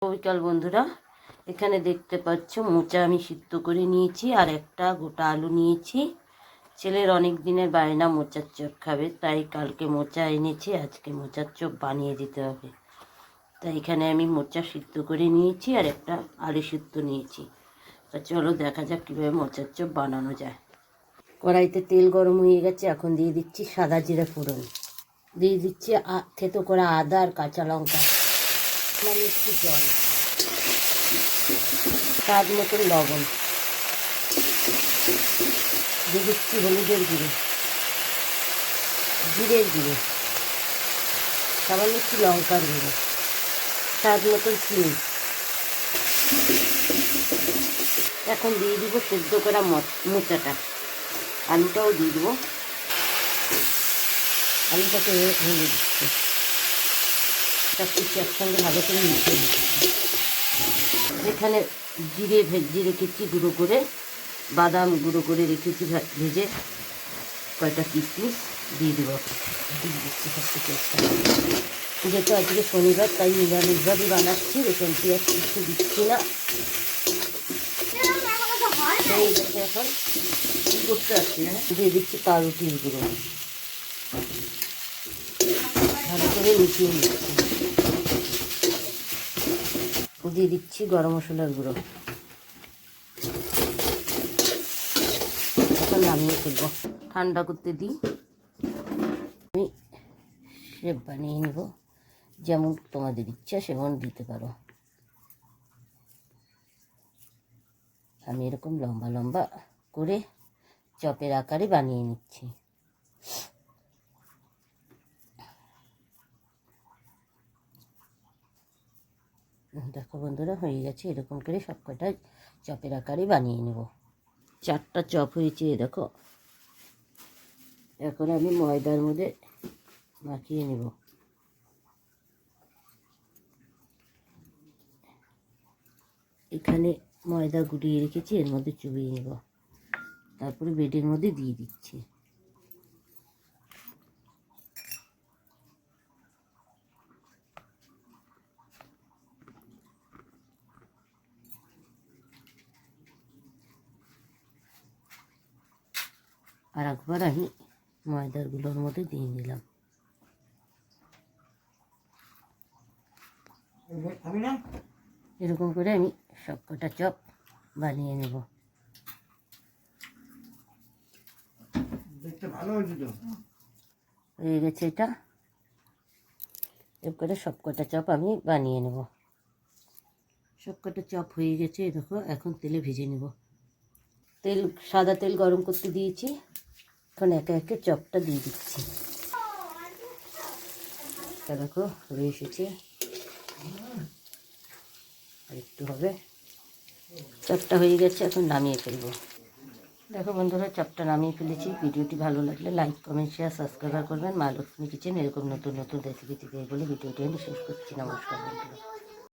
বিকাল বন্ধুরা, এখানে দেখতে পাচ্ছ মোচা আমি সিদ্ধ করে নিয়েছি আর একটা গোটা আলু নিয়েছি। ছেলের অনেক দিনের বায়না মোচার চপ খাবে, তাই কালকে মোচা এনেছি, আজকে মোচার চপ বানিয়ে দিতে হবে। তাই এখানে আমি মোচা সিদ্ধ করে নিয়েছি আর একটা আলু সিদ্ধ নিয়েছি। তা চলো দেখা যাক কীভাবে মোচার চপ বানানো যায়। কড়াইতে তেল গরম হয়ে গেছে, এখন দিয়ে দিচ্ছি সাদা জিরা ফোড়ন, দিয়ে দিচ্ছি থেতো করা আদা আর কাঁচা লঙ্কা, একটু জল, স্বাদ মতন লবণ, দিয়ে দিচ্ছি হলুদের গুঁড়ো, জিরের গুঁড়ো, সামান্য একটু লঙ্কার গুঁড়ো, স্বাদ মতন চিনি। এখন দিয়ে দিব সেদ্ধ করা মোচাটা, আলুটাও দিয়ে দেবো, আলুটাকে ভেঙে দিচ্ছি, সব কিছু একসঙ্গে ভালো করে মিশিয়ে দিচ্ছি। এখানে জিরে ভেজে রেখেছি গুঁড়ো করে, বাদাম গুঁড়ো করে রেখেছি ভেজে, কয়টা কিশমিশ দিয়ে দেবো, দিয়ে দিচ্ছি সব কিছু একসঙ্গে। যেহেতু আজকে শনিবার তাই নিরামিষভাবে বানাচ্ছি, রসুন পেঁয়াজ কিছু দিচ্ছি না। এখন কী করতে পারছি না, দিয়ে দিচ্ছি পাউরুটির গুঁড়ো, ভালো করে মিশিয়ে নিচ্ছি। দিয়ে দিচ্ছি গরম মশলার গুঁড়ো, এখন নামিয়ে ফেলবো, ঠান্ডা করতে দিই। আমি শেপ বানিয়ে নেব, যেমন তোমাদের ইচ্ছা সেমন দিতে পারো। আমি এরকম লম্বা লম্বা করে চপের আকারে বানিয়ে নিচ্ছি। দেখো বন্ধুরা, হয়ে গেছে, এরকম করে সব কটা চপের আকারে বানিয়ে নেব। 4টা চপ হয়েছে দেখো। এখন আমি ময়দার মধ্যে মাখিয়ে নেব। এখানে ময়দা গুলিয়ে রেখেছি, এর মধ্যে চুবিয়ে নেব, তারপরে বেডের মধ্যে দিয়ে দিচ্ছি। আর একবার আমি ময়দারগুলোর মধ্যে দিয়ে নিলাম। এরকম করে আমি সব কটা চপ বানিয়ে নেব। হয়ে গেছে এটা, এরকম করে সব কটা চপ আমি বানিয়ে নেব। সব কটা চপ হয়ে গেছে দেখো, এখন তেলে ভেজে নেব। সাদা তেল গরম করতে দিয়েছি, এখন একে একে চপটা দিয়ে দিচ্ছি। দেখো হয়ে এসেছে, আর একটু হবে। চপটা হয়ে গেছে, এখন নামিয়ে ফেলবো। দেখো বন্ধুরা, চপটা নামিয়ে ফেলেছি। ভিডিওটি ভালো লাগলে লাইক কমেন্ট শেয়ার সাবস্ক্রাইব করবেন। মা লক্ষ্মী কিচেন এরকম নতুন নতুন রেসিপি থেকে বলে ভিডিওটি আমি শেষ করছি। নমস্কার বন্ধুরা।